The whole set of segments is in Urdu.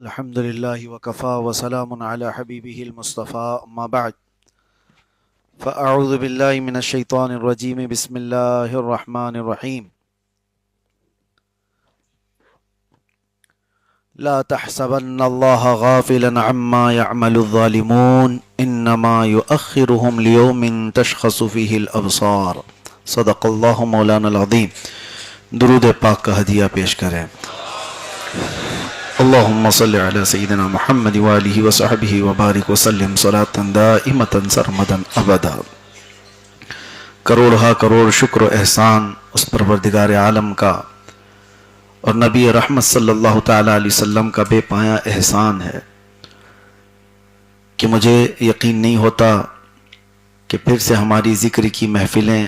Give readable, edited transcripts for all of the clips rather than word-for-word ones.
الحمد لله وكفى وسلام على حبيبه المصطفى أما بعد فأعوذ بالله من الشيطان الرجيم بسم الله الرحمن الرحيم لا تحسبن الله غافلا عما يعمل الظالمون إنما يؤخرهم ليوم تشخص فيه الأبصار صدق الله مولانا العظيم درود پاک کا ہدیہ پیش کریں اللہم صلی علی سیدنا محمد وآلہ وصحبہ وبارک وسلم صلاة دائمة سرمدا ابدا۔ کروڑ کروڑ شکر و احسان اس پروردگار عالم کا اور نبی رحمت صلی اللہ تعالی علیہ وسلم کا بے پایا احسان ہے کہ مجھے یقین نہیں ہوتا کہ پھر سے ہماری ذکر کی محفلیں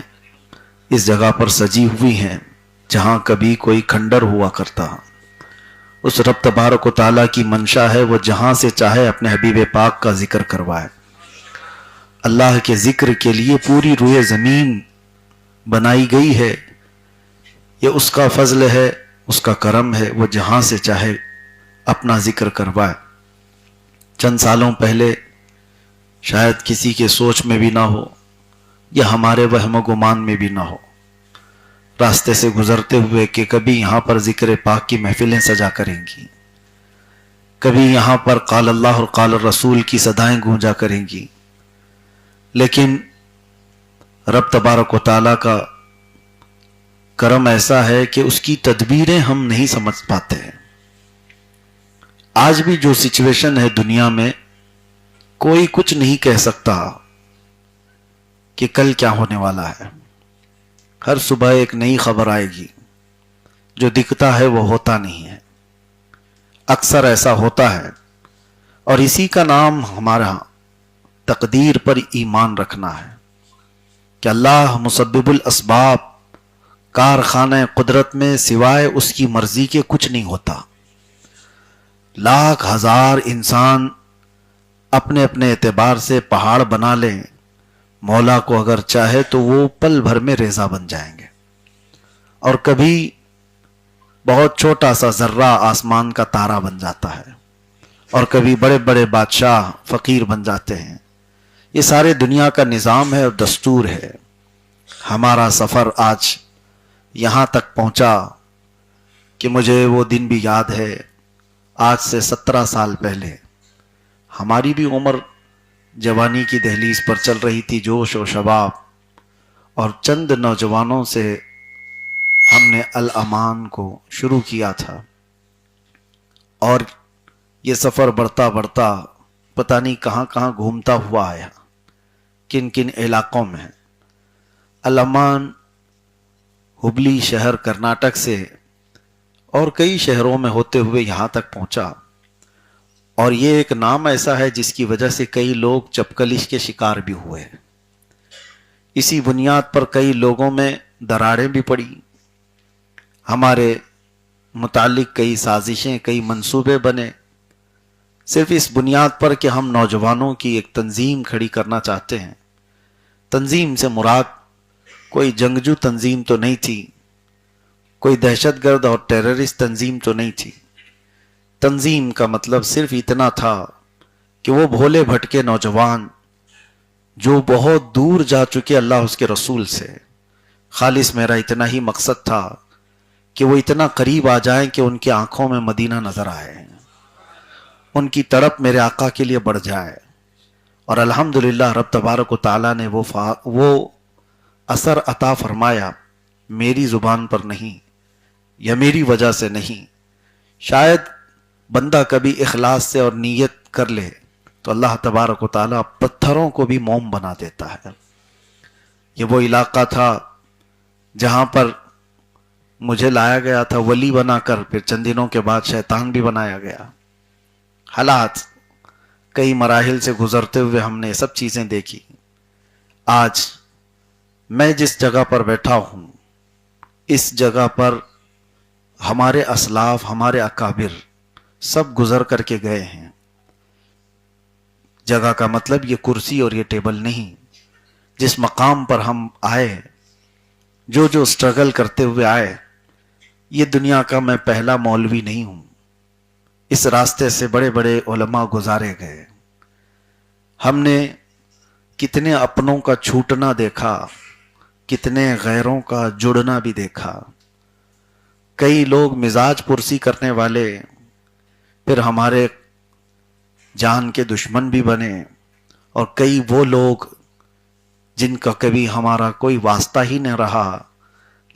اس جگہ پر سجی ہوئی ہیں جہاں کبھی کوئی کھنڈر ہوا کرتا۔ اس رب تبارک و تعالیٰ کی منشا ہے وہ جہاں سے چاہے اپنے حبیب پاک کا ذکر کروائے۔ اللہ کے ذکر کے لیے پوری روئے زمین بنائی گئی ہے، یہ اس کا فضل ہے، اس کا کرم ہے، وہ جہاں سے چاہے اپنا ذکر کروائے۔ چند سالوں پہلے شاید کسی کے سوچ میں بھی نہ ہو یا ہمارے وہم و گمان میں بھی نہ ہو راستے سے گزرتے ہوئے کہ کبھی یہاں پر ذکر پاک کی محفلیں سجا کریں گی، کبھی یہاں پر قال اللہ اور قال الرسول کی صدائیں گونجا کریں گی، لیکن رب تبارک و تعالیٰ کا کرم ایسا ہے کہ اس کی تدبیریں ہم نہیں سمجھ پاتے ہیں۔ آج بھی جو سچویشن ہے دنیا میں، کوئی کچھ نہیں کہہ سکتا کہ کل کیا ہونے والا ہے۔ ہر صبح ایک نئی خبر آئے گی، جو دکھتا ہے وہ ہوتا نہیں ہے، اکثر ایسا ہوتا ہے، اور اسی کا نام ہمارا تقدیر پر ایمان رکھنا ہے کہ اللہ مسبب الاسباب، کارخانہ قدرت میں سوائے اس کی مرضی کے کچھ نہیں ہوتا۔ لاکھ ہزار انسان اپنے اپنے اعتبار سے پہاڑ بنا لیں، مولا کو اگر چاہے تو وہ پل بھر میں ریزہ بن جائیں گے، اور کبھی بہت چھوٹا سا ذرہ آسمان کا تارا بن جاتا ہے، اور کبھی بڑے بڑے بادشاہ فقیر بن جاتے ہیں۔ یہ سارے دنیا کا نظام ہے اور دستور ہے۔ ہمارا سفر آج یہاں تک پہنچا کہ مجھے وہ دن بھی یاد ہے، آج سے 17 سال پہلے ہماری بھی عمر جوانی کی دہلیز پر چل رہی تھی، جوش و شباب، اور چند نوجوانوں سے ہم نے الامان کو شروع کیا تھا، اور یہ سفر بڑھتا بڑھتا پتہ نہیں کہاں کہاں گھومتا ہوا آیا، کن کن علاقوں میں۔ الامان ہبلی شہر کرناٹک سے اور کئی شہروں میں ہوتے ہوئے یہاں تک پہنچا، اور یہ ایک نام ایسا ہے جس کی وجہ سے کئی لوگ چپکلش کے شکار بھی ہوئے۔ اسی بنیاد پر کئی لوگوں میں دراڑیں بھی پڑی، ہمارے متعلق کئی سازشیں، کئی منصوبے بنے، صرف اس بنیاد پر کہ ہم نوجوانوں کی ایک تنظیم کھڑی کرنا چاہتے ہیں۔ تنظیم سے مراد کوئی جنگجو تنظیم تو نہیں تھی، کوئی دہشت گرد اور ٹیررسٹ تنظیم تو نہیں تھی۔ تنظیم کا مطلب صرف اتنا تھا کہ وہ بھولے بھٹکے نوجوان جو بہت دور جا چکے اللہ اس کے رسول سے، خالص میرا اتنا ہی مقصد تھا کہ وہ اتنا قریب آ جائیں کہ ان کی آنکھوں میں مدینہ نظر آئے، ان کی تڑپ میرے آقا کے لیے بڑھ جائے۔ اور الحمدللہ رب تبارک و تعالیٰ نے وہ اثر عطا فرمایا، میری زبان پر نہیں یا میری وجہ سے نہیں۔ شاید بندہ کبھی اخلاص سے اور نیت کر لے تو اللہ تبارک و تعالیٰ پتھروں کو بھی موم بنا دیتا ہے۔ یہ وہ علاقہ تھا جہاں پر مجھے لایا گیا تھا ولی بنا کر، پھر چند دنوں کے بعد شیطان بھی بنایا گیا۔ حالات کئی مراحل سے گزرتے ہوئے ہم نے سب چیزیں دیکھی۔ آج میں جس جگہ پر بیٹھا ہوں، اس جگہ پر ہمارے اسلاف، ہمارے اکابر سب گزر کر کے گئے ہیں۔ جگہ کا مطلب یہ کرسی اور یہ ٹیبل نہیں۔ جس مقام پر ہم آئے، جو سٹرگل کرتے ہوئے آئے، یہ دنیا کا میں پہلا مولوی نہیں ہوں، اس راستے سے بڑے بڑے علماء گزارے گئے. ہم نے کتنے اپنوں کا چھوٹنا دیکھا، کتنے غیروں کا جڑنا بھی دیکھا. کئی لوگ مزاج پرسی کرنے والے پھر ہمارے جان کے دشمن بھی بنے، اور کئی وہ لوگ جن کا کبھی ہمارا کوئی واسطہ ہی نہ رہا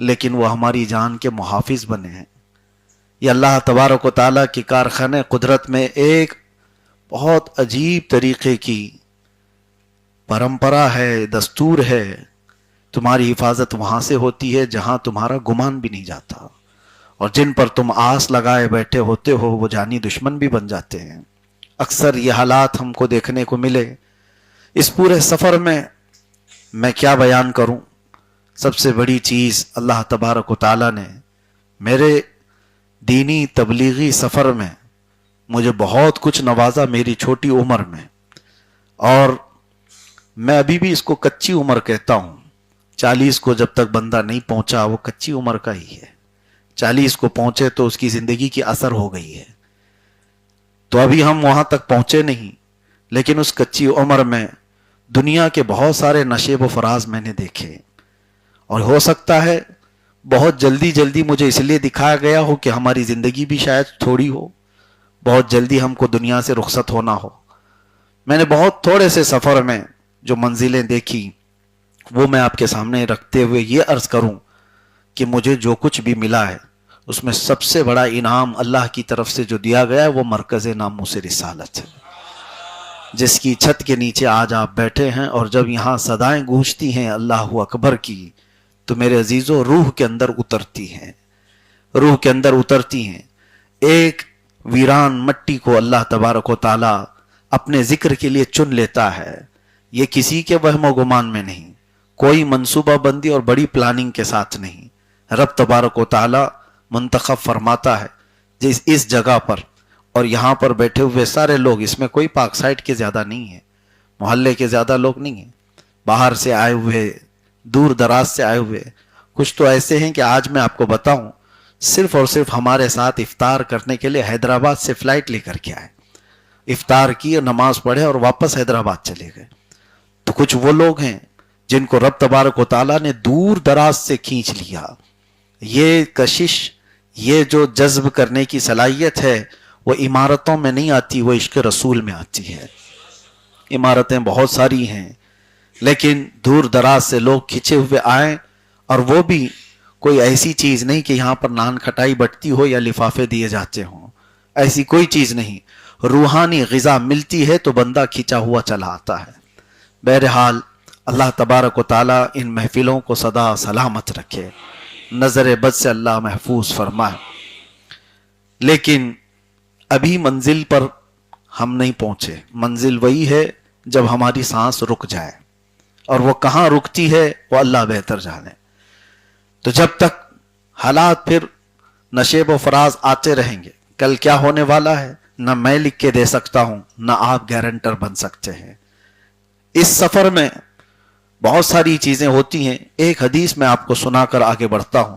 لیکن وہ ہماری جان کے محافظ بنے ہیں. یہ اللہ تبارک و تعالیٰ کی کارخانے قدرت میں ایک بہت عجیب طریقے کی پرمپرا ہے، دستور ہے. تمہاری حفاظت وہاں سے ہوتی ہے جہاں تمہارا گمان بھی نہیں جاتا، اور جن پر تم آس لگائے بیٹھے ہوتے ہو وہ جانی دشمن بھی بن جاتے ہیں. اکثر یہ حالات ہم کو دیکھنے کو ملے. اس پورے سفر میں کیا بیان کروں؟ سب سے بڑی چیز اللہ تبارک و تعالیٰ نے میرے دینی تبلیغی سفر میں مجھے بہت کچھ نوازا میری چھوٹی عمر میں، اور میں ابھی بھی اس کو کچی عمر کہتا ہوں. 40 کو جب تک بندہ نہیں پہنچا وہ کچی عمر کا ہی ہے. 40 کو پہنچے تو اس کی زندگی کی اثر ہو گئی ہے. تو ابھی ہم وہاں تک پہنچے نہیں، لیکن اس کچی عمر میں دنیا کے بہت سارے نشیب و فراز میں نے دیکھے. اور ہو سکتا ہے بہت جلدی مجھے اس لیے دکھایا گیا ہو کہ ہماری زندگی بھی شاید تھوڑی ہو، بہت جلدی ہم کو دنیا سے رخصت ہونا ہو. میں نے بہت تھوڑے سے سفر میں جو منزلیں دیکھی وہ میں آپ کے سامنے رکھتے ہوئے یہ عرض کروں کہ مجھے جو کچھ بھی ملا ہے اس میں سب سے بڑا انعام اللہ کی طرف سے جو دیا گیا ہے وہ مرکز ناموس رسالت ہے، جس کی چھت کے نیچے آج آپ بیٹھے ہیں. اور جب یہاں صدائیں گونجتی ہیں اللہ اکبر کی تو میرے عزیزو روح کے اندر اترتی ہیں، روح کے اندر اترتی ہیں. ایک ویران مٹی کو اللہ تبارک و تعالی اپنے ذکر کے لیے چن لیتا ہے. یہ کسی کے وہم و گمان میں نہیں، کوئی منصوبہ بندی اور بڑی پلاننگ کے ساتھ نہیں. رب تبارک و تعالی منتخب فرماتا ہے جس اس جگہ پر، اور یہاں پر بیٹھے ہوئے سارے لوگ، اس میں کوئی پاک سائٹ کے زیادہ نہیں ہیں، محلے کے زیادہ لوگ نہیں ہیں، باہر سے آئے ہوئے، دور دراز سے آئے ہوئے. کچھ تو ایسے ہیں کہ آج میں آپ کو بتاؤں صرف اور صرف ہمارے ساتھ افطار کرنے کے لیے حیدرآباد سے فلائٹ لے کر کے آئے، افطار کی، نماز پڑھے اور واپس حیدرآباد چلے گئے. تو کچھ وہ لوگ ہیں جن کو رب تبارک و تعالیٰ نے دور دراز سے کھینچ لیا. یہ کشش، یہ جو جذب کرنے کی صلاحیت ہے وہ عمارتوں میں نہیں آتی، وہ عشق رسول میں آتی ہے. عمارتیں بہت ساری ہیں لیکن دور دراز سے لوگ کھنچے ہوئے آئیں، اور وہ بھی کوئی ایسی چیز نہیں کہ یہاں پر نان کھٹائی بٹتی ہو یا لفافے دیے جاتے ہوں، ایسی کوئی چیز نہیں. روحانی غذا ملتی ہے تو بندہ کھینچا ہوا چلا آتا ہے. بہرحال اللہ تبارک و تعالیٰ ان محفلوں کو سدا سلامت رکھے، نظر بد سے اللہ محفوظ فرمائے. لیکن ابھی منزل پر ہم نہیں پہنچے. منزل وہی ہے جب ہماری سانس رک جائے، اور وہ کہاں رکتی ہے وہ اللہ بہتر جانے. تو جب تک حالات پھر نشیب و فراز آتے رہیں گے، کل کیا ہونے والا ہے نہ میں لکھ کے دے سکتا ہوں نہ آپ گارنٹر بن سکتے ہیں. اس سفر میں بہت ساری چیزیں ہوتی ہیں. ایک حدیث میں آپ کو سنا کر آگے بڑھتا ہوں.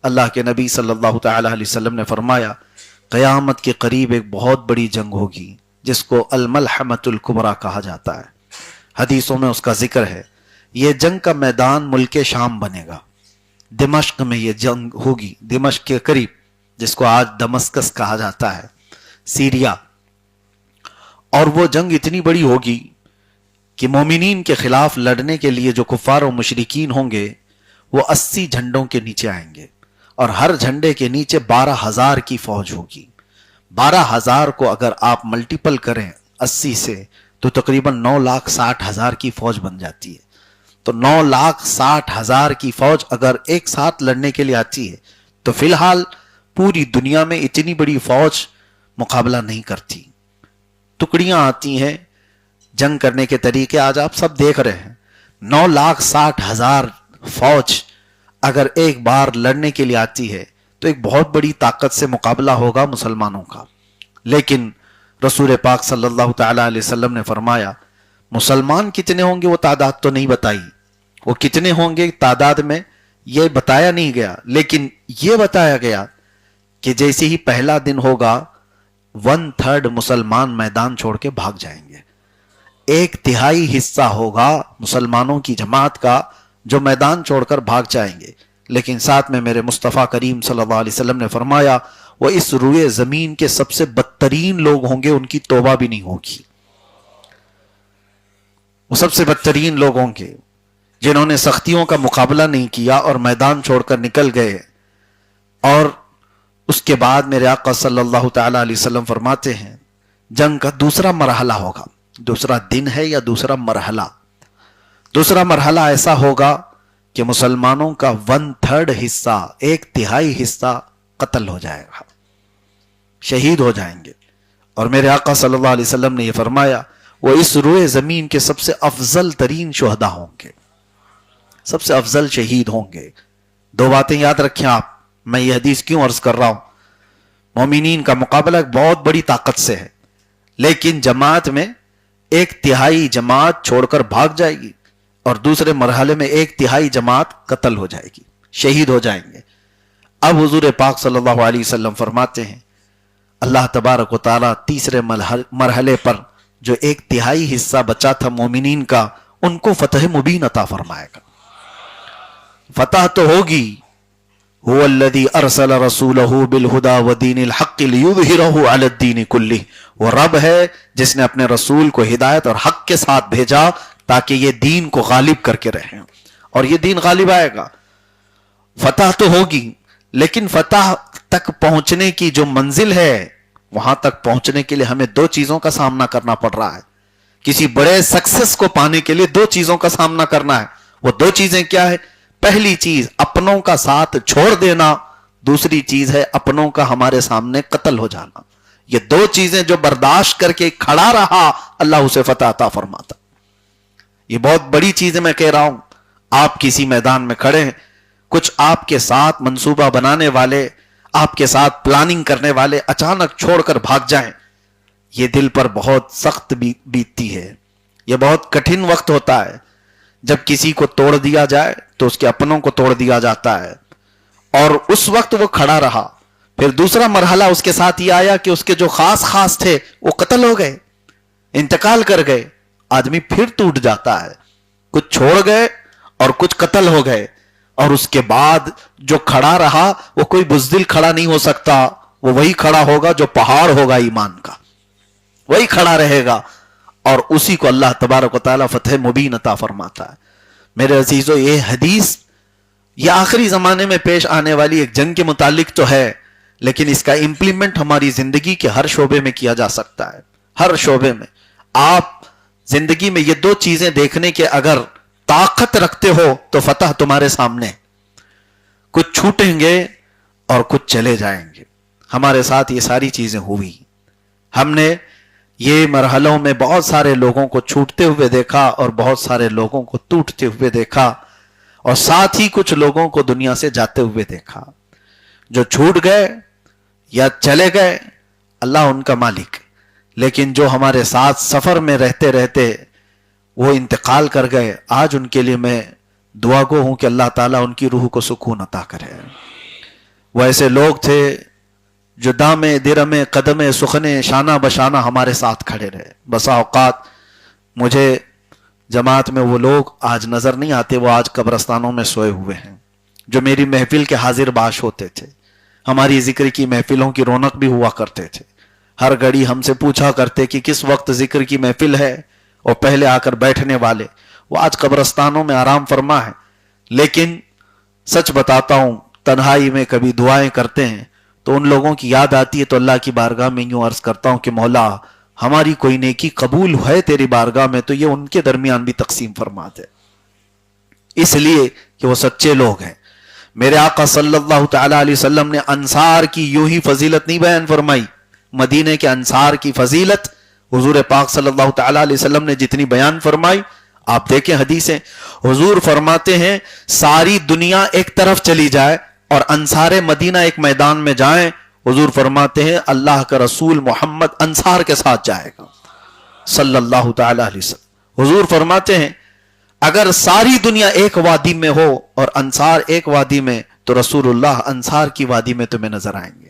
اللہ کے نبی صلی اللہ تعالی علیہ وسلم نے فرمایا قیامت کے قریب ایک بہت بڑی جنگ ہوگی جس کو الملحمۃ الکبریٰ کہا جاتا ہے. حدیثوں میں اس کا ذکر ہے. یہ جنگ کا میدان ملک شام بنے گا. دمشق میں یہ جنگ ہوگی، دمشق کے قریب، جس کو آج دمسکس کہا جاتا ہے، سیریا. اور وہ جنگ اتنی بڑی ہوگی کہ مومنین کے خلاف لڑنے کے لیے جو کفار و مشرکین ہوں گے وہ 80 جھنڈوں کے نیچے آئیں گے، اور ہر جھنڈے کے نیچے 12,000 کی فوج ہوگی. 12,000 کو اگر آپ ملٹیپل کریں 80 سے تو تقریباً 9,60,000 کی فوج بن جاتی ہے. تو 9,60,000 کی فوج اگر ایک ساتھ لڑنے کے لیے آتی ہے تو فی الحال پوری دنیا میں اتنی بڑی فوج مقابلہ نہیں کرتی. ٹکڑیاں آتی ہیں، جنگ کرنے کے طریقے آج آپ سب دیکھ رہے ہیں. 9,60,000 فوج اگر ایک بار لڑنے کے لیے آتی ہے تو ایک بہت بڑی طاقت سے مقابلہ ہوگا مسلمانوں کا. لیکن رسول پاک صلی اللہ تعالی علیہ وسلم نے فرمایا مسلمان کتنے ہوں گے وہ تعداد تو نہیں بتائی، وہ کتنے ہوں گے تعداد میں یہ بتایا نہیں گیا، لیکن یہ بتایا گیا کہ جیسے ہی پہلا دن ہوگا 1/3 مسلمان میدان چھوڑ کے بھاگ جائیں گے. 1/3 حصہ ہوگا مسلمانوں کی جماعت کا جو میدان چھوڑ کر بھاگ جائیں گے. لیکن ساتھ میں میرے مصطفیٰ کریم صلی اللہ علیہ وسلم نے فرمایا وہ اس روئے زمین کے سب سے بدترین لوگ ہوں گے, ان کی توبہ بھی نہیں ہوگی. وہ سب سے بدترین لوگ ہوں گے جنہوں نے سختیوں کا مقابلہ نہیں کیا اور میدان چھوڑ کر نکل گئے. اور اس کے بعد میرے آقا صلی اللہ تعالی علیہ وسلم فرماتے ہیں جنگ کا دوسرا مرحلہ ہوگا. دوسرا دن ہے یا دوسرا مرحلہ؟ دوسرا مرحلہ ایسا ہوگا کہ مسلمانوں کا 1/3 حصہ, 1/3 حصہ قتل ہو جائے گا, شہید ہو جائیں گے. اور میرے آقا صلی اللہ علیہ وسلم نے یہ فرمایا وہ اس روئے زمین کے سب سے افضل ترین شہداء ہوں گے, سب سے افضل شہید ہوں گے. 2 باتیں یاد رکھیں آپ. میں یہ حدیث کیوں عرض کر رہا ہوں؟ مومنین کا مقابلہ ایک بہت بڑی طاقت سے ہے, لیکن جماعت میں 1/3 جماعت چھوڑ کر بھاگ جائے گی اور دوسرے مرحلے میں 1/3 جماعت قتل ہو جائے گی, شہید ہو جائیں گے. اب حضور پاک صلی اللہ علیہ وسلم فرماتے ہیں اللہ تبارک و تعالیٰ تیسرے مرحلے پر جو 1/3 حصہ بچا تھا مومنین کا, ان کو فتح مبین عطا فرمائے گا. فتح تو ہوگی. هو الذی ارسل رسولہ بالہدی ودین الحق لیظہرہ علی الدین کلہ. وہ رب ہے جس نے اپنے رسول کو ہدایت اور حق کے ساتھ بھیجا تاکہ یہ دین کو غالب کر کے رہیں, اور یہ دین غالب آئے گا. فتح تو ہوگی, لیکن فتح تک پہنچنے کی جو منزل ہے وہاں تک پہنچنے کے لیے ہمیں 2 چیزوں کا سامنا کرنا پڑ رہا ہے. کسی بڑے سکسس کو پانے کے لیے 2 چیزوں کا سامنا کرنا ہے. وہ 2 چیزیں کیا ہے؟ پہلی چیز اپنوں کا ساتھ چھوڑ دینا, دوسری چیز ہے اپنوں کا ہمارے سامنے قتل ہو جانا. یہ 2 چیزیں جو برداشت کر کے کھڑا رہا اللہ اسے فتح عطا فرماتا. یہ بہت بڑی چیز ہے. میں کہہ رہا ہوں آپ کسی میدان میں کھڑے ہیں, کچھ آپ کے ساتھ منصوبہ بنانے والے, آپ کے ساتھ پلاننگ کرنے والے اچانک چھوڑ کر بھاگ جائیں, یہ دل پر بہت سخت بیتتی ہے. یہ بہت کٹھن وقت ہوتا ہے جب کسی کو توڑ دیا جائے تو اس کے اپنوں کو توڑ دیا جاتا ہے, اور اس وقت وہ کھڑا رہا. پھر دوسرا مرحلہ اس کے ساتھ یہ آیا کہ اس کے جو خاص تھے وہ قتل ہو گئے, انتقال کر گئے. آدمی پھر ٹوٹ جاتا ہے. کچھ چھوڑ گئے اور کچھ قتل ہو گئے, اور اس کے بعد جو کھڑا رہا وہ کوئی بزدل کھڑا نہیں ہو سکتا. وہ وہی کھڑا ہوگا جو پہاڑ ہوگا ایمان کا, وہی کھڑا رہے گا, اور اسی کو اللہ تبارک و تعالیٰ فتح مبین عطا فرماتا ہے. میرے عزیزو, یہ حدیث یہ آخری زمانے میں پیش آنے والی ایک جنگ کے متعلق تو ہے, لیکن اس کا امپلیمنٹ ہماری زندگی کے ہر شعبے میں کیا جا سکتا ہے. ہر شعبے میں آپ زندگی میں یہ 2 چیزیں دیکھنے کے اگر طاقت رکھتے ہو تو فتح تمہارے سامنے. کچھ چھوٹیں گے اور کچھ چلے جائیں گے. ہمارے ساتھ یہ ساری چیزیں ہوئی. ہم نے یہ مرحلوں میں بہت سارے لوگوں کو چھوٹتے ہوئے دیکھا اور بہت سارے لوگوں کو ٹوٹتے ہوئے دیکھا, اور ساتھ ہی کچھ لوگوں کو دنیا سے جاتے ہوئے دیکھا. جو چھوٹ گئے یا چلے گئے اللہ ان کا مالک, لیکن جو ہمارے ساتھ سفر میں رہتے رہتے وہ انتقال کر گئے, آج ان کے لیے میں دعا گو ہوں کہ اللہ تعالیٰ ان کی روح کو سکون عطا کرے. وہ ایسے لوگ تھے جو دامے درمے قدمے سخنے شانہ بشانہ ہمارے ساتھ کھڑے رہے. بسا اوقات مجھے جماعت میں وہ لوگ آج نظر نہیں آتے, وہ آج قبرستانوں میں سوئے ہوئے ہیں, جو میری محفل کے حاضر باش ہوتے تھے. ہماری ذکر کی محفلوں کی رونق بھی ہوا کرتے تھے. ہر گھڑی ہم سے پوچھا کرتے کہ کس وقت ذکر کی محفل ہے, اور پہلے آ کر بیٹھنے والے وہ آج قبرستانوں میں آرام فرما ہے. لیکن سچ بتاتا ہوں, تنہائی میں کبھی دعائیں کرتے ہیں تو ان لوگوں کی یاد آتی ہے, تو اللہ کی بارگاہ میں یوں عرض کرتا ہوں کہ مولا ہماری کوئی نیکی قبول ہے تیری بارگاہ میں تو یہ ان کے درمیان بھی تقسیم فرما دے, اس لیے کہ وہ سچے لوگ ہیں. میرے آقا صلی اللہ تعالی علیہ وسلم نے انصار کی یوں ہی فضیلت نہیں بیان فرمائی. مدینے کے انصار کی فضیلت حضور پاک صلی اللہ تعالی علیہ وسلم نے جتنی بیان فرمائی, آپ دیکھیں حدیثیں, حضور فرماتے ہیں ساری دنیا ایک طرف چلی جائے اور انصار مدینہ ایک میدان میں جائیں, حضور فرماتے ہیں اللہ کا رسول محمد انصار کے ساتھ جائے گا صلی اللہ تعالی علیہ وسلم. حضور فرماتے ہیں اگر ساری دنیا ایک وادی میں ہو اور انصار ایک وادی میں تو رسول اللہ انصار کی وادی میں تمہیں نظر آئیں گے.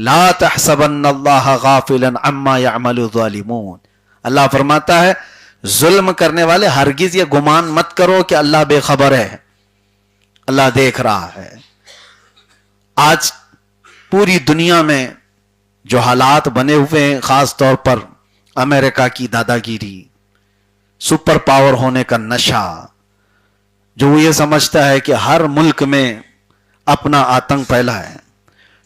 لا تحسبن اللہ غافلا عما يعمل الظالمون. اللہ فرماتا ہے ظلم کرنے والے ہرگز یہ گمان مت کرو کہ اللہ بے خبر ہے، اللہ دیکھ رہا ہے. آج پوری دنیا میں جو حالات بنے ہوئے ہیں، خاص طور پر امریکہ کی دادا گیری، سپر پاور ہونے کا نشہ، جو وہ یہ سمجھتا ہے کہ ہر ملک میں اپنا آتنک پھیلا ہے،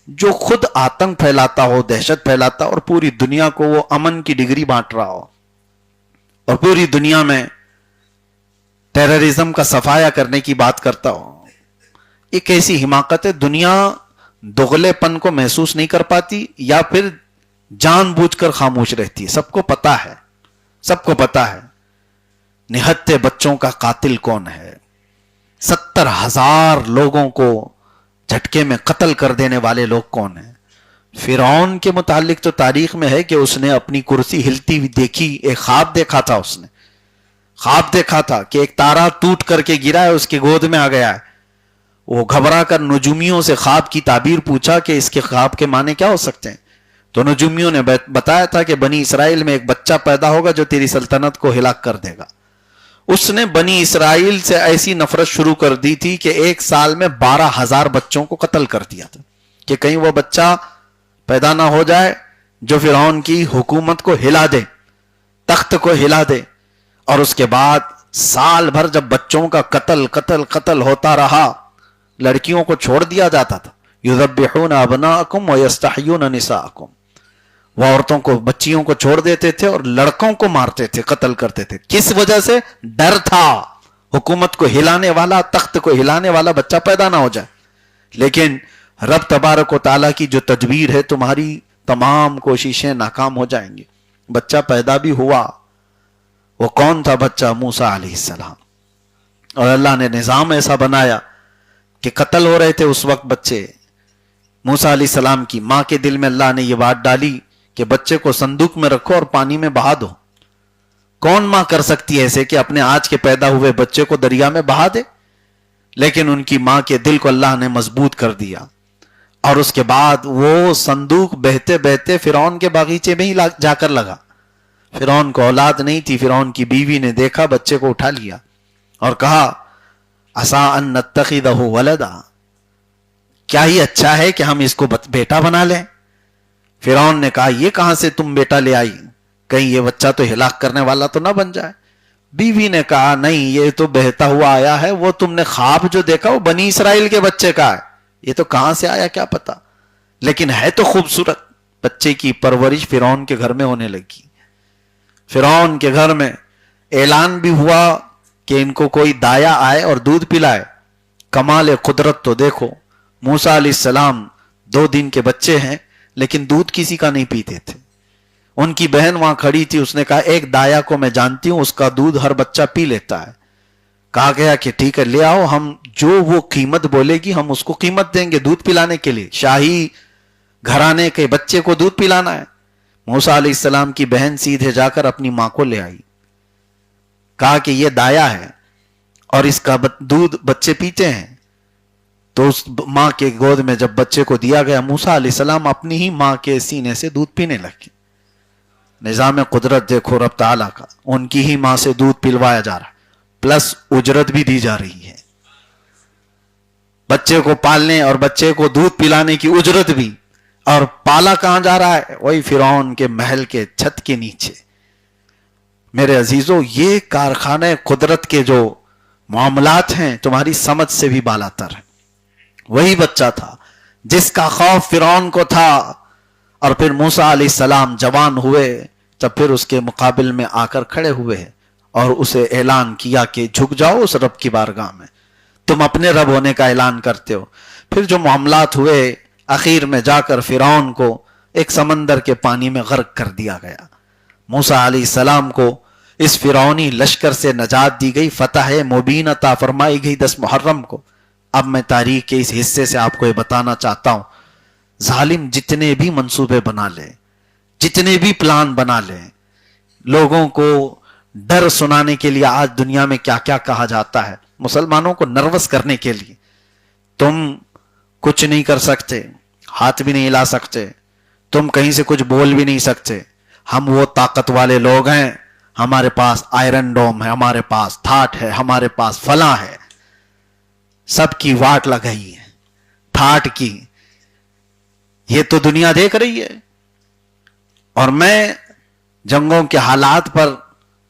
جو خود آتنک پھیلاتا ہو، دہشت پھیلاتا ہو، اور پوری دنیا کو وہ امن کی ڈگری بانٹ رہا ہو، اور پوری دنیا میں ٹیررزم کا صفایا کرنے کی بات کرتا ہو. یہ کیسی حماقت ہے؟ دنیا دغلے پن کو محسوس نہیں کر پاتی یا پھر جان بوجھ کر خاموش رہتی ہے. سب کو پتا ہے، سب کو پتا ہے نہتے بچوں کا قاتل کون ہے، 70,000 لوگوں کو جھٹکے میں قتل کر دینے والے لوگ کون ہیں. فرعون کے متعلق تو تاریخ میں ہے کہ اس نے اپنی کرسی ہلتی ہوئی دیکھی، ایک خواب دیکھا تھا، اس نے خواب دیکھا تھا کہ ایک تارا ٹوٹ کر کے گرا ہے، اس کی گود میں آ گیا ہے. وہ گھبرا کر نجومیوں سے خواب کی تعبیر پوچھا کہ اس کے خواب کے معنی کیا ہو سکتے ہیں. تو نجومیوں نے بتایا تھا کہ بنی اسرائیل میں ایک بچہ پیدا ہوگا جو تیری سلطنت کو ہلاک کر دے گا. اس نے بنی اسرائیل سے ایسی نفرت شروع کر دی تھی کہ ایک سال میں 12,000 بچوں کو قتل کر دیا تھا کہ کہیں وہ بچہ پیدا نہ ہو جائے جو فرعون کی حکومت کو ہلا دے، تخت کو ہلا دے. اور اس کے بعد سال بھر جب بچوں کا قتل ہوتا رہا، لڑکیوں کو چھوڑ دیا جاتا تھا. یذبحون ابناءکم ویستحیون نساءکم، وہ عورتوں کو، بچیوں کو چھوڑ دیتے تھے اور لڑکوں کو مارتے تھے، قتل کرتے تھے. کس وجہ سے؟ ڈر تھا حکومت کو ہلانے والا، تخت کو ہلانے والا بچہ پیدا نہ ہو جائے. لیکن رب تبارک و تعالیٰ کی جو تدبیر ہے، تمہاری تمام کوششیں ناکام ہو جائیں گی. بچہ پیدا بھی ہوا. وہ کون تھا بچہ؟ موسیٰ علیہ السلام. اور اللہ نے نظام ایسا بنایا کہ قتل ہو رہے تھے اس وقت بچے. موسیٰ علیہ السلام کی ماں کے دل میں اللہ نے یہ بات ڈالی کہ بچے کو صندوق میں رکھو اور پانی میں بہا دو. کون ماں کر سکتی ہے ایسے کہ اپنے آج کے پیدا ہوئے بچے کو دریا میں بہا دے؟ لیکن ان کی ماں کے دل کو اللہ نے مضبوط کر دیا. اور اس کے بعد وہ صندوق بہتے بہتے فرعون کے باغیچے میں ہی جا کر لگا. فرعون کو اولاد نہیں تھی. فرعون کی بیوی نے دیکھا، بچے کو اٹھا لیا اور کہا عسیٰ ان نتخذہ ولدا، کیا ہی اچھا ہے کہ ہم اس کو بیٹا بنا لیں. فرعون نے کہا یہ کہاں سے تم بیٹا لے آئی؟ کہیں یہ بچہ تو ہلاک کرنے والا تو نہ بن جائے. بیوی نے کہا نہیں، یہ تو بہتا ہوا آیا ہے، وہ تم نے خواب جو دیکھا وہ بنی اسرائیل کے بچے کا ہے، یہ تو کہاں سے آیا کیا پتا. لیکن ہے تو خوبصورت. بچے کی پرورش فرعون کے گھر میں ہونے لگی. فرعون کے گھر میں اعلان بھی ہوا کہ ان کو کوئی دایا آئے اور دودھ پلائے. کمال قدرت تو دیکھو. موسیٰ علیہ السلام 2 دن کے بچے ہیں لیکن دودھ کسی کا نہیں پیتے تھے. ان کی بہن وہاں کھڑی تھی، اس نے کہا ایک دایا کو میں جانتی ہوں، اس کا دودھ ہر بچہ پی لیتا ہے. کہا گیا کہ ٹھیک ہے لے آؤ، ہم جو وہ قیمت بولے گی ہم اس کو قیمت دیں گے دودھ پلانے کے لیے. شاہی گھرانے کے بچے کو دودھ پلانا ہے. موسیٰ علیہ السلام کی بہن سیدھے جا کر اپنی ماں کو لے آئی. کہا کہ یہ دایا ہے اور اس کا دودھ بچے پیتے ہیں. تو اس ماں کے گود میں جب بچے کو دیا گیا، موسیٰ علیہ السلام اپنی ہی ماں کے سینے سے دودھ پینے لگے. نظام قدرت دیکھو رب تعالیٰ کا. ان کی ہی ماں سے دودھ پلوایا جا رہا ہے، پلس اجرت بھی دی جا رہی ہے. بچے کو پالنے اور بچے کو دودھ پلانے کی اجرت بھی. اور پالا کہاں جا رہا ہے؟ وہی فرعون کے محل کے چھت کے نیچے. میرے عزیزوں، یہ کارخانہ قدرت کے جو معاملات ہیں تمہاری سمجھ سے بھی بالاتر ہیں. وہی بچہ تھا جس کا خوف فرعون کو تھا. اور پھر موسیٰ علیہ السلام جوان ہوئے تب پھر اس کے مقابل میں آ کر کھڑے ہوئے اور اسے اعلان کیا کہ جھک جاؤ اس رب کی بارگاہ میں، تم اپنے رب ہونے کا اعلان کرتے ہو. پھر جو معاملات ہوئے، اخیر میں جا کر فرعون کو ایک سمندر کے پانی میں غرق کر دیا گیا. موسیٰ علیہ السلام کو اس فرعونی لشکر سے نجات دی گئی، فتح مبین عطا فرمائی گئی 10 محرم کو. اب میں تاریخ کے اس حصے سے آپ کو یہ بتانا چاہتا ہوں، ظالم جتنے بھی منصوبے بنا لے، جتنے بھی پلان بنا لے، لوگوں کو ڈر سنانے کے لیے آج دنیا میں کیا کیا کہا جاتا ہے مسلمانوں کو نروس کرنے کے لیے، تم کچھ نہیں کر سکتے، ہاتھ بھی نہیں ہلا سکتے. تم کہیں سے کچھ بول بھی نہیں سکتے. ہم وہ طاقت والے لوگ ہیں, ہمارے پاس آئرن ڈوم ہے, ہمارے پاس تھاٹ ہے, ہمارے پاس فلاں ہے. سب کی واٹ لگائی ہے تھاٹ کی. یہ تو دنیا دیکھ رہی ہے. اور میں جنگوں کے حالات پر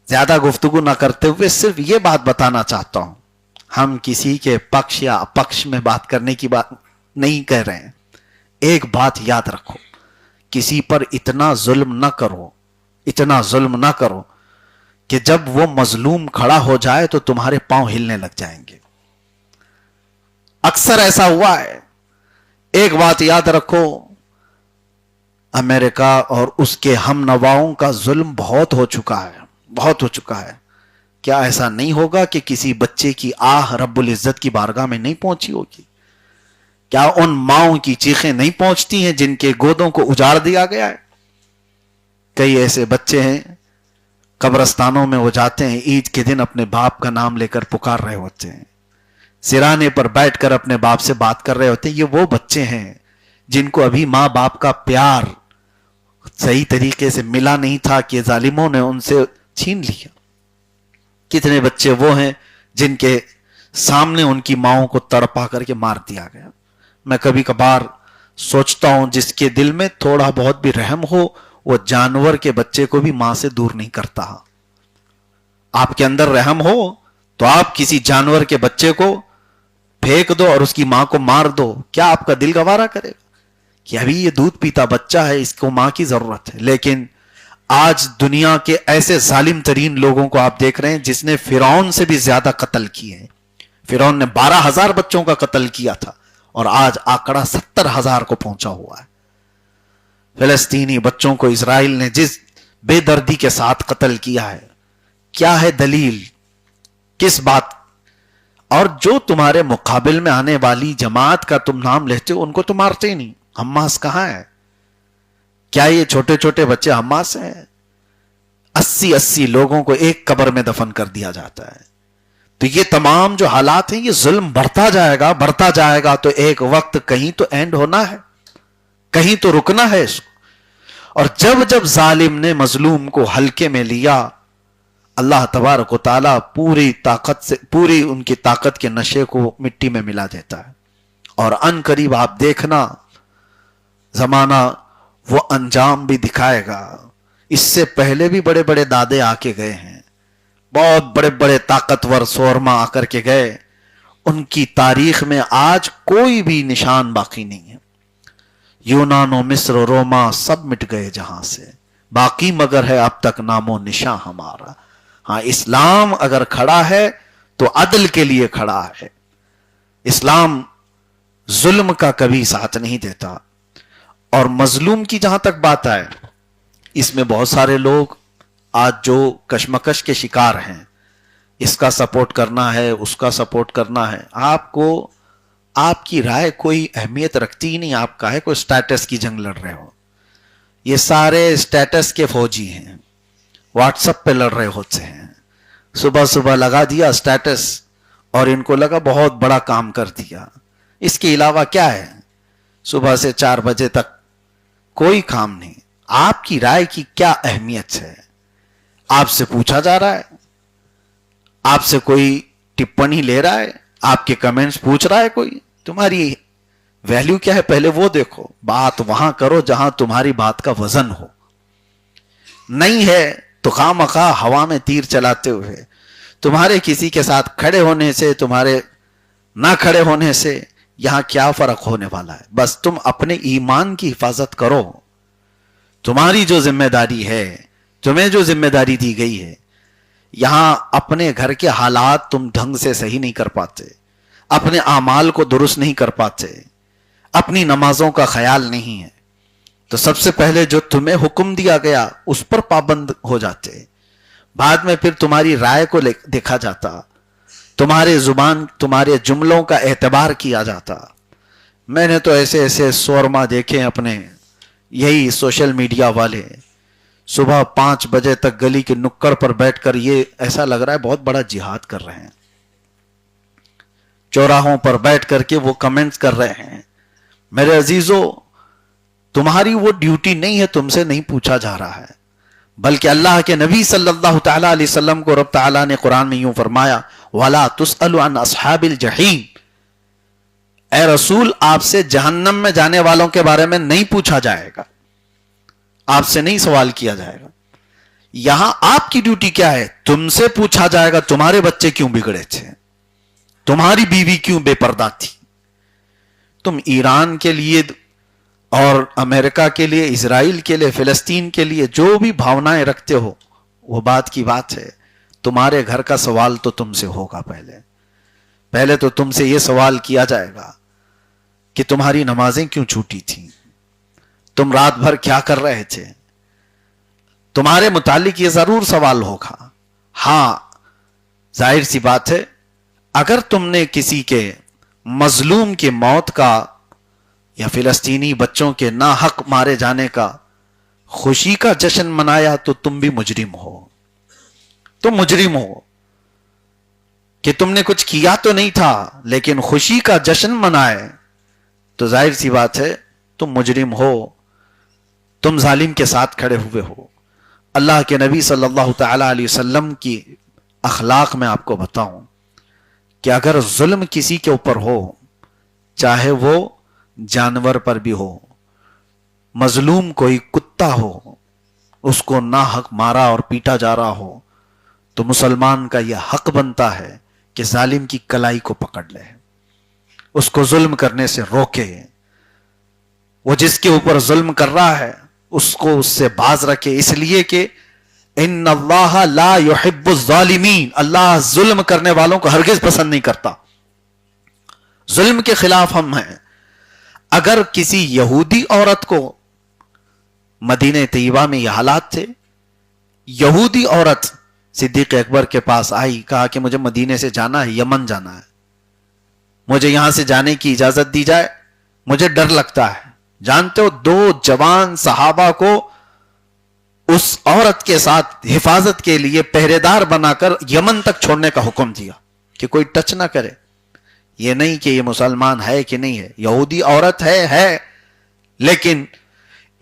زیادہ گفتگو نہ کرتے ہوئے صرف یہ بات بتانا چاہتا ہوں, ہم کسی کے پکش یا اپکش میں بات کرنے کی بات نہیں کہہ رہے ہیں. ایک بات یاد رکھو, کسی پر اتنا ظلم نہ کرو, اتنا ظلم نہ کرو کہ جب وہ مظلوم کھڑا ہو جائے تو تمہارے پاؤں ہلنے لگ جائیں گے. اکثر ایسا ہوا ہے. ایک بات یاد رکھو, امریکہ اور اس کے ہم نواؤں کا ظلم بہت ہو چکا ہے, بہت ہو چکا ہے. کیا ایسا نہیں ہوگا کہ کسی بچے کی آہ رب العزت کی بارگاہ میں نہیں پہنچی ہوگی؟ کیا ان ماؤں کی چیخیں نہیں پہنچتی ہیں جن کے گودوں کو اجاڑ دیا گیا ہے؟ کئی ایسے بچے ہیں قبرستانوں میں وہ جاتے ہیں, عید کے دن اپنے باپ کا نام لے کر پکار رہے ہوتے ہیں, سرانے پر بیٹھ کر اپنے باپ سے بات کر رہے ہوتے ہیں. یہ وہ بچے ہیں جن کو ابھی ماں باپ کا پیار صحیح طریقے سے ملا نہیں تھا کہ ظالموں نے ان سے چھین لیا. کتنے بچے وہ ہیں جن کے سامنے ان کی ماؤں کو تڑپا کر کے مار دیا گیا. میں کبھی کبھار سوچتا ہوں جس کے دل میں تھوڑا بہت بھی رحم ہو وہ جانور کے بچے کو بھی ماں سے دور نہیں کرتا. آپ کے اندر رحم ہو تو آپ کسی جانور کے بچے کو پھینک دو اور اس کی ماں کو مار دو, کیا آپ کا دل گوارا کرے گا کہ ابھی یہ دودھ پیتا بچہ ہے, اس کو ماں کی ضرورت ہے؟ لیکن آج دنیا کے ایسے ظالم ترین لوگوں کو آپ دیکھ رہے ہیں جس نے فرعون سے بھی زیادہ قتل کیے ہیں. فرعون نے 12,000 بچوں کا قتل کیا تھا اور آج آنکڑا 70,000 کو پہنچا ہوا ہے. فلسطینی بچوں کو اسرائیل نے جس بے دردی کے ساتھ قتل کیا ہے, کیا ہے دلیل, کس بات؟ اور جو تمہارے مقابل میں آنے والی جماعت کا تم نام لیتے ہو ان کو تو مارتے ہی نہیں. حماس کہاں ہے؟ کیا یہ چھوٹے چھوٹے بچے حماس ہیں؟ 80 لوگوں کو ایک قبر میں دفن کر دیا جاتا ہے. تو یہ تمام جو حالات ہیں, یہ ظلم بڑھتا جائے گا, بڑھتا جائے گا. تو ایک وقت کہیں تو اینڈ ہونا ہے, کہیں تو رکنا ہے اس کو. اور جب جب ظالم نے مظلوم کو ہلکے میں لیا, اللہ تبارک و تعالیٰ پوری طاقت سے, پوری ان کی طاقت کے نشے کو مٹی میں ملا دیتا ہے. اور ان قریب آپ دیکھنا زمانہ وہ انجام بھی دکھائے گا. اس سے پہلے بھی بڑے بڑے دادے آ کے گئے ہیں, بہت بڑے بڑے طاقتور سورما آ کر کے گئے. ان کی تاریخ میں آج کوئی بھی نشان باقی نہیں ہے. یونان و مصر و روما سب مٹ گئے جہاں سے, باقی مگر ہے اب تک نام و نشان ہمارا. ہاں, اسلام اگر کھڑا ہے تو عدل کے لیے کھڑا ہے. اسلام ظلم کا کبھی ساتھ نہیں دیتا. اور مظلوم کی جہاں تک بات آئے, اس میں بہت سارے لوگ آج جو کشمکش کے شکار ہیں, اس کا سپورٹ کرنا ہے, اس کا سپورٹ کرنا ہے. آپ کو آپ کی رائے کوئی اہمیت رکھتی ہی نہیں. آپ کا ہے کوئی سٹیٹس کی جنگ لڑ رہے ہو. یہ سارے سٹیٹس کے فوجی ہیں, واٹس ایپ پہ لڑ رہے ہوتے ہیں. صبح صبح لگا دیا سٹیٹس اور ان کو لگا بہت بڑا کام کر دیا. اس کے علاوہ کیا ہے؟ صبح سے 4 بجے تک کوئی کام نہیں. آپ کی رائے کی کیا اہمیت ہے؟ آپ سے پوچھا جا رہا ہے, آپ سے کوئی ٹپنی لے رہا ہے, آپ کے کمنٹس پوچھ رہا ہے کوئی, تمہاری ویلیو کیا ہے پہلے وہ دیکھو. بات وہاں کرو جہاں تمہاری بات کا وزن ہو. نہیں ہے تو خواہ ہوا میں تیر چلاتے ہوئے تمہارے کسی کے ساتھ کھڑے ہونے سے, تمہارے نہ کھڑے ہونے سے یہاں کیا فرق ہونے والا ہے؟ بس تم اپنے ایمان کی حفاظت کرو. تمہاری جو ذمہ داری ہے, تمہیں جو ذمہ داری دی گئی ہے, یہاں اپنے گھر کے حالات تم ڈھنگ سے صحیح نہیں کر پاتے, اپنے اعمال کو درست نہیں کر پاتے, اپنی نمازوں کا خیال نہیں ہے, تو سب سے پہلے جو تمہیں حکم دیا گیا اس پر پابند ہو جاتے. بعد میں پھر تمہاری رائے کو دیکھا جاتا, تمہارے زبان, تمہارے جملوں کا اعتبار کیا جاتا. میں نے تو ایسے ایسے سورما دیکھے اپنے, یہی سوشل میڈیا والے صبح 5 بجے تک گلی کے نکڑ پر بیٹھ کر, یہ ایسا لگ رہا ہے بہت بڑا جہاد کر رہے ہیں. چوراہوں پر بیٹھ کر کے وہ کمنٹس کر رہے ہیں. میرے عزیزو, تمہاری وہ ڈیوٹی نہیں ہے, تم سے نہیں پوچھا جا رہا ہے. بلکہ اللہ کے نبی صلی اللہ تعالی علیہ وسلم کو رب تعالیٰ نے قرآن میں یوں فرمایا, وَلَا تُسْأَلُ عَنْ أَصْحَابِ الْجَحِيمِ, اے رسول آپ سے جہنم میں جانے والوں کے بارے میں نہیں پوچھا جائے گا, آپ سے نہیں سوال کیا جائے گا. یہاں آپ کی ڈیوٹی کیا ہے؟ تم سے پوچھا جائے گا تمہارے بچے کیوں بگڑے تھے, تمہاری بیوی کیوں بے پردہ تھی. تم ایران کے لیے اور امریکہ کے لیے, اسرائیل کے لیے, فلسطین کے لیے جو بھی بھاونائیں رکھتے ہو, وہ بات کی بات ہے. تمہارے گھر کا سوال تو تم سے ہوگا. پہلے تو تم سے یہ سوال کیا جائے گا کہ تمہاری نمازیں کیوں چھوٹی تھیں, تم رات بھر کیا کر رہے تھے. تمہارے متعلق یہ ضرور سوال ہوگا. ہاں ظاہر سی بات ہے, اگر تم نے کسی کے مظلوم کی موت کا یا فلسطینی بچوں کے ناحق مارے جانے کا خوشی کا جشن منایا تو تم بھی مجرم ہو. تم مجرم ہو کہ تم نے کچھ کیا تو نہیں تھا, لیکن خوشی کا جشن منائے تو ظاہر سی بات ہے تم مجرم ہو, تم ظالم کے ساتھ کھڑے ہوئے ہو. اللہ کے نبی صلی اللہ تعالی علیہ وسلم کی اخلاق میں آپ کو بتاؤں کہ اگر ظلم کسی کے اوپر ہو, چاہے وہ جانور پر بھی ہو, مظلوم کوئی کتا ہو, اس کو ناحق مارا اور پیٹا جا رہا ہو, تو مسلمان کا یہ حق بنتا ہے کہ ظالم کی کلائی کو پکڑ لے, اس کو ظلم کرنے سے روکے. وہ جس کے اوپر ظلم کر رہا ہے اس کو اس سے باز رکھے, اس لیے کہ ان اللہ لا يحب الظالمین, اللہ ظلم کرنے والوں کو ہرگز پسند نہیں کرتا. ظلم کے خلاف ہم ہیں. اگر کسی یہودی عورت کو, مدینہ طیبہ میں یہ حالات تھے, یہودی عورت صدیق اکبر کے پاس آئی, کہا کہ مجھے مدینے سے جانا ہے, یمن جانا ہے, مجھے یہاں سے جانے کی اجازت دی جائے, مجھے ڈر لگتا ہے. جانتے ہو 2 جوان صحابہ کو اس عورت کے ساتھ حفاظت کے لیے پہرے دار بنا کر یمن تک چھوڑنے کا حکم دیا کہ کوئی ٹچ نہ کرے. یہ نہیں کہ یہ مسلمان ہے کہ نہیں ہے, یہودی عورت ہے, لیکن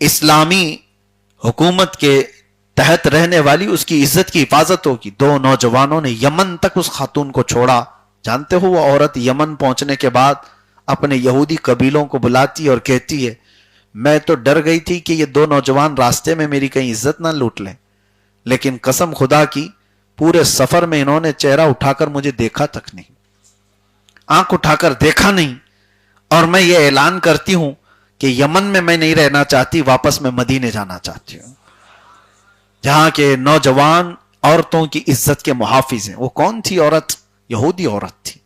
اسلامی حکومت کے تحت رہنے والی, اس کی عزت کی حفاظت ہوگی. 2 نوجوانوں نے یمن تک اس خاتون کو چھوڑا. جانتے ہو وہ عورت یمن پہنچنے کے بعد اپنے یہودی قبیلوں کو بلاتی اور کہتی ہے, میں تو ڈر گئی تھی کہ یہ 2 نوجوان راستے میں میری کہیں عزت نہ لوٹ لیں, لیکن قسم خدا کی پورے سفر میں انہوں نے چہرہ اٹھا کر مجھے دیکھا تک نہیں, آنکھ اٹھا کر دیکھا نہیں. اور میں یہ اعلان کرتی ہوں کہ یمن میں میں نہیں رہنا چاہتی, واپس میں مدینے جانا چاہتی ہوں جہاں کے نوجوان عورتوں کی عزت کے محافظ ہیں. وہ کون تھی عورت؟ یہودی عورت تھی.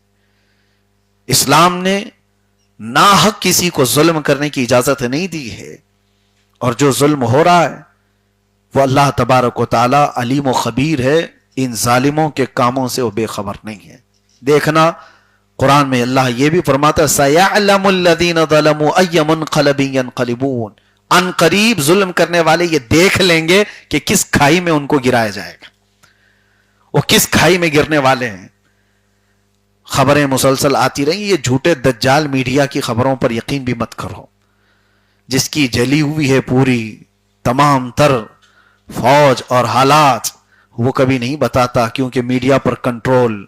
اسلام نے ناحق کسی کو ظلم کرنے کی اجازت نہیں دی ہے, اور جو ظلم ہو رہا ہے وہ اللہ تبارک و تعالی علیم و خبیر ہے, ان ظالموں کے کاموں سے وہ بے خبر نہیں ہے. دیکھنا قرآن میں اللہ یہ بھی فرماتا ہے, سَيَعْلَمُ الَّذِينَ ظَلَمُوا أَيَّ مُنْقَلَبٍ يَنْقَلِبُونَ, ان قریب ظلم کرنے والے یہ دیکھ لیں گے کہ کس کھائی میں ان کو گرایا جائے گا, وہ کس کھائی میں گرنے والے ہیں. خبریں مسلسل آتی رہی, یہ جھوٹے دجال میڈیا کی خبروں پر یقین بھی مت کرو. جس کی جلی ہوئی ہے پوری تمام تر فوج اور حالات, وہ کبھی نہیں بتاتا, کیونکہ میڈیا پر کنٹرول,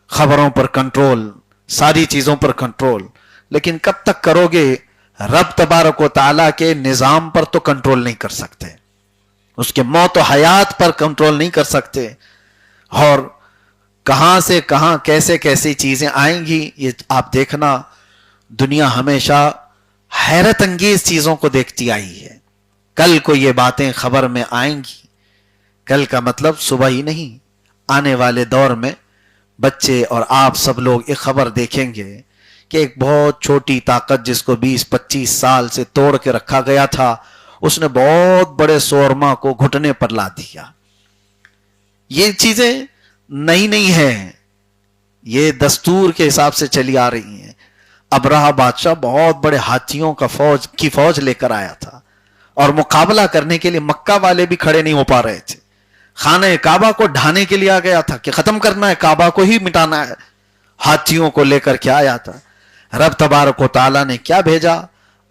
خبروں پر کنٹرول, ساری چیزوں پر کنٹرول. لیکن کب تک کرو گے؟ رب تبارک و تعالیٰ کے نظام پر تو کنٹرول نہیں کر سکتے, اس کے موت و حیات پر کنٹرول نہیں کر سکتے, اور کہاں سے کہاں کیسے کیسی چیزیں آئیں گی یہ آپ دیکھنا. دنیا ہمیشہ حیرت انگیز چیزوں کو دیکھتی آئی ہے. کل کو یہ باتیں خبر میں آئیں گی, کل کا مطلب صبح ہی نہیں, آنے والے دور میں بچے اور آپ سب لوگ ایک خبر دیکھیں گے کہ ایک بہت چھوٹی طاقت جس کو 20-25 سال سے توڑ کے رکھا گیا تھا, اس نے بہت بڑے سورما کو گھٹنے پر لا دیا. یہ چیزیں نہیں ہیں, یہ دستور کے حساب سے چلی آ رہی ہیں. ابرہہ بادشاہ بہت بڑے ہاتھیوں کا فوج لے کر آیا تھا, اور مقابلہ کرنے کے لیے مکہ والے بھی کھڑے نہیں ہو پا رہے تھے. خانہ کعبہ کو ڈھانے کے لیے آ گیا تھا کہ ختم کرنا ہے, کعبہ کو ہی مٹانا ہے. ہاتھیوں کو لے کر کے آیا تھا. رب تبارک و تعالیٰ نے کیا بھیجا؟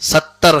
70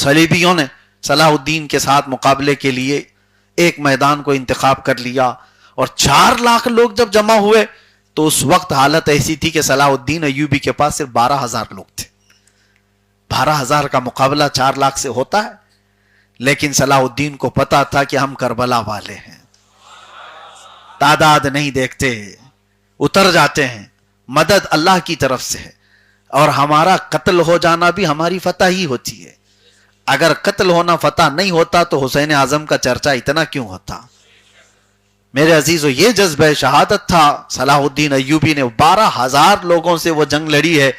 صلیبیوں نے صلاح الدین کے ساتھ مقابلے کے لیے ایک میدان کو انتخاب کر لیا، اور 4 لاکھ لوگ جب جمع ہوئے تو اس وقت حالت ایسی تھی کہ صلاح الدین ایوبی کے پاس صرف 12,000 لوگ تھے۔ 12,000 کا مقابلہ 4 لاکھ سے ہوتا ہے، لیکن صلاح الدین کو پتا تھا کہ ہم کربلا والے ہیں، تعداد نہیں دیکھتے، اتر جاتے ہیں، مدد اللہ کی طرف سے ہے، اور ہمارا قتل ہو جانا بھی ہماری فتح ہی ہوتی ہے۔ اگر قتل ہونا فتح نہیں ہوتا تو حسین اعظم کا چرچا اتنا کیوں ہوتا؟ میرے عزیزو، یہ جذبہ شہادت تھا صلاح الدین ایوبی نے۔ 12,000 لوگوں سے وہ جنگ لڑی ہے۔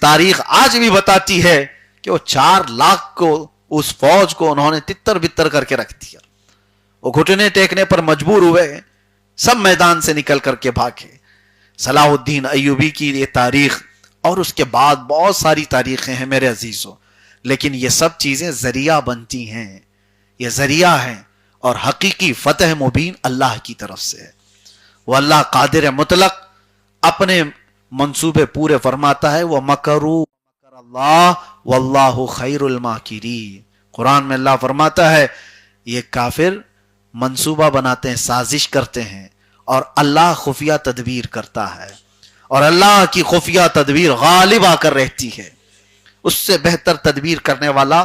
تاریخ آج بھی بتاتی ہے کہ وہ 4 لاکھ کو، اس فوج کو انہوں نے تتر بتر کر کے رکھ دیا۔ وہ گھٹنے ٹیکنے پر مجبور ہوئے، سب میدان سے نکل کر کے بھاگے۔ صلاح الدین ایوبی کی یہ تاریخ، اور اس کے بعد بہت ساری تاریخیں ہیں میرے عزیزو، لیکن یہ سب چیزیں ذریعہ بنتی ہیں، یہ ذریعہ ہیں، اور حقیقی فتح مبین اللہ کی طرف سے ہے۔ وہ اللہ قادر مطلق اپنے منصوبے پورے فرماتا ہے۔ وَمَكَرُوا مَكَرَ اللَّهُ وَاللَّهُ خَيْرُ الْمَاكِرِينَ۔ قرآن میں اللہ فرماتا ہے یہ کافر منصوبہ بناتے ہیں، سازش کرتے ہیں، اور اللہ خفیہ تدبیر کرتا ہے، اور اللہ کی خفیہ تدبیر غالب آ کر رہتی ہے۔ اس سے بہتر تدبیر کرنے والا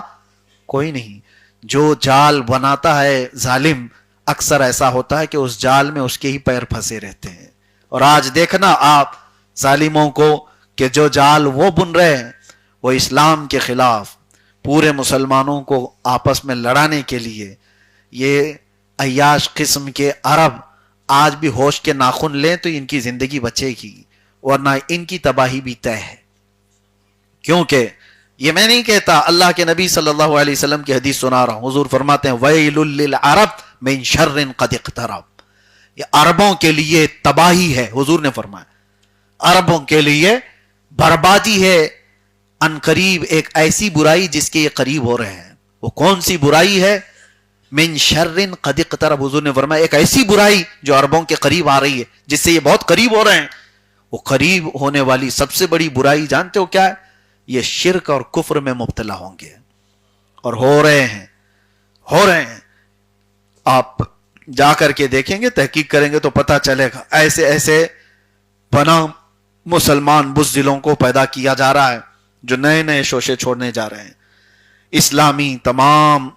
کوئی نہیں۔ جو جال بناتا ہے ظالم، اکثر ایسا ہوتا ہے کہ اس جال میں اس کے ہی پیر پھنسے رہتے ہیں۔ اور آج دیکھنا آپ ظالموں کو کہ جو جال وہ بن رہے ہیں وہ اسلام کے خلاف، پورے مسلمانوں کو آپس میں لڑانے کے لیے۔ یہ عیاش قسم کے عرب آج بھی ہوش کے ناخن لیں تو ان کی زندگی بچے گی، ورنہ ان کی تباہی بھی طے ہے۔ کیونکہ یہ میں نہیں کہتا، اللہ کے نبی صلی اللہ علیہ وسلم کی حدیث سنا رہا ہوں۔ حضور فرماتے ہیں وَيْلٌ لِّلْعَرَبِ مِن شَرٍّ قَدِ اقْتَرَبَ۔ یہ عربوں کے لیے تباہی ہے، حضور نے فرمایا عربوں کے لیے بربادی ہے، ان قریب ایک ایسی برائی جس کے یہ قریب ہو رہے ہیں۔ وہ کون سی برائی ہے؟ من شر قد اقترب۔ حضور نے فرمایا ایک ایسی برائی جو عربوں کے قریب آ رہی ہے، جس سے یہ بہت قریب ہو رہے ہیں۔ وہ قریب ہونے والی سب سے بڑی برائی جانتے ہو کیا ہے؟ یہ شرک اور کفر میں مبتلا ہوں گے، اور ہو رہے ہیں۔ آپ جا کر کے دیکھیں گے، تحقیق کریں گے تو پتہ چلے گا، ایسے بنا مسلمان بزدلوں کو پیدا کیا جا رہا ہے جو نئے نئے شوشے چھوڑنے جا رہے ہیں۔ اسلامی تمام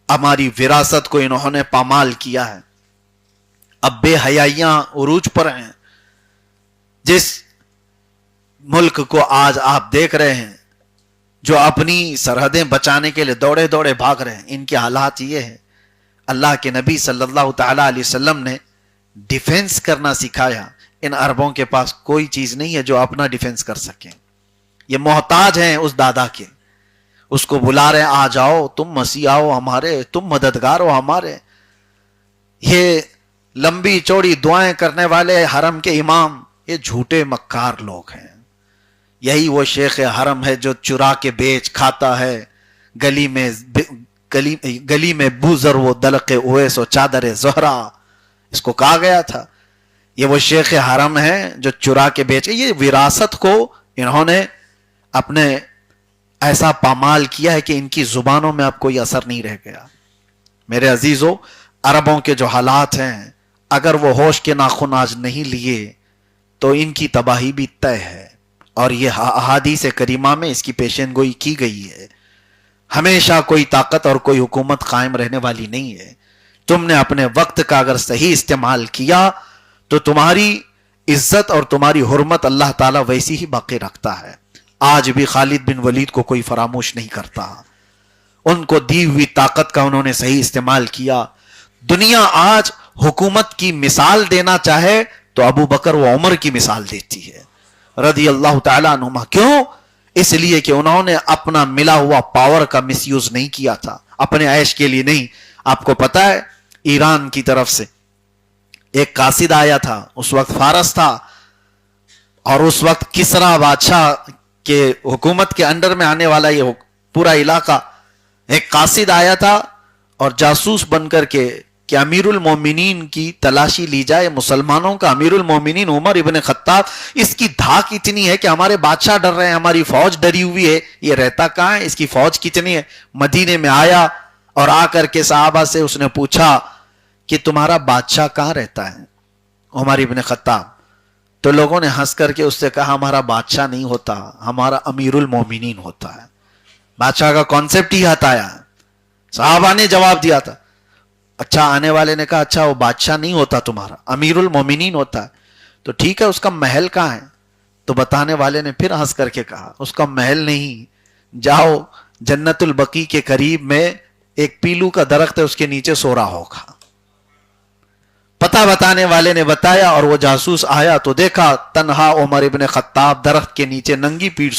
ہماری وراثت کو انہوں نے پامال کیا ہے۔ اب بے حیائیاں عروج پر ہیں۔ جس ملک کو آج آپ دیکھ رہے ہیں جو اپنی سرحدیں بچانے کے لیے دوڑے دوڑے بھاگ رہے ہیں، ان کے حالات یہ ہیں۔ اللہ کے نبی صلی اللہ تعالی علیہ وسلم نے ڈیفنس کرنا سکھایا۔ ان عربوں کے پاس کوئی چیز نہیں ہے جو اپنا ڈیفنس کر سکیں۔ یہ محتاج ہیں اس دادا کے، اس کو بلا رہے آ جاؤ، تم مسیح آؤ ہمارے، تم مددگار ہو ہمارے۔ یہ لمبی چوڑی دعائیں کرنے والے حرم کے امام، یہ جھوٹے مکار لوگ ہیں۔ یہی وہ شیخ حرم ہے جو چرا کے بیچ کھاتا ہے، گلی میں بوزر وہ دلق اویس و چادر زہرا، اس کو کہا گیا تھا۔ یہ وہ شیخ حرم ہے جو چرا کے بیچ، یہ وراثت کو انہوں نے اپنے ایسا پامال کیا ہے کہ ان کی زبانوں میں اب کوئی اثر نہیں رہ گیا۔ میرے عزیزو، عربوں کے جو حالات ہیں، اگر وہ ہوش کے ناخن آج نہیں لیے تو ان کی تباہی بھی طے ہے، اور یہ احادیث کریمہ میں اس کی پیشین گوئی کی گئی ہے۔ ہمیشہ کوئی طاقت اور کوئی حکومت قائم رہنے والی نہیں ہے۔ تم نے اپنے وقت کا اگر صحیح استعمال کیا تو تمہاری عزت اور تمہاری حرمت اللہ تعالیٰ ویسی ہی باقی رکھتا ہے۔ آج بھی خالد بن ولید کو کوئی فراموش نہیں کرتا۔ ان کو دی ہوئی طاقت کا انہوں نے صحیح استعمال کیا۔ دنیا آج حکومت کی مثال دینا چاہے تو ابو بکر و عمر کی مثال دیتی ہے رضی اللہ تعالیٰ عنہما۔ کیوں؟ اس لیے کہ انہوں نے اپنا ملا ہوا پاور کا مس یوز نہیں کیا تھا، اپنے عیش کے لیے نہیں۔ آپ کو پتا ہے ایران کی طرف سے ایک قاصد آیا تھا، اس وقت فارس تھا، اور اس وقت کسرا بادشاہ کے حکومت کے انڈر میں آنے والا یہ پورا علاقہ۔ ایک قاصد آیا تھا اور جاسوس بن کر کے کہ امیر المومنین کی تلاشی لی جائے، مسلمانوں کا امیر المومنین عمر ابن خطاب، اس کی دھاک اتنی ہے کہ ہمارے بادشاہ ڈر رہے ہیں، ہماری فوج ڈری ہوئی ہے، یہ رہتا کہاں ہے، اس کی فوج کتنی ہے. مدینے میں آیا اور آ کر کے صحابہ سے اس نے پوچھا کہ تمہارا بادشاہ کہاں رہتا ہے عمر ابن خطاب؟ تو لوگوں نے ہنس کر کے اس سے کہا ہمارا بادشاہ نہیں ہوتا، ہمارا امیر المومنین ہوتا ہے. بادشاہ کا کانسیپٹ ہی ہٹایا. صحابہ نے جواب دیا تھا. اچھا، آنے والے نے کہا اچھا وہ بادشاہ نہیں ہوتا تمہارا، امیر المومنین ہوتا ہے. تو ٹھیک ہے، اس کا محل کہاں ہے؟ تو بتانے والے نے پھر ہنس کر کے کہا اس کا محل نہیں، جاؤ جنت البقیع کے قریب میں ایک پیلو کا درخت ہے، اس کے نیچے سو رہا ہوگا. پتہ بتانے والے نے بتایا اور وہ جاسوس آیا تو دیکھا تنہا عمر ابن خطاب درخت کے نیچے ننگی پیٹھ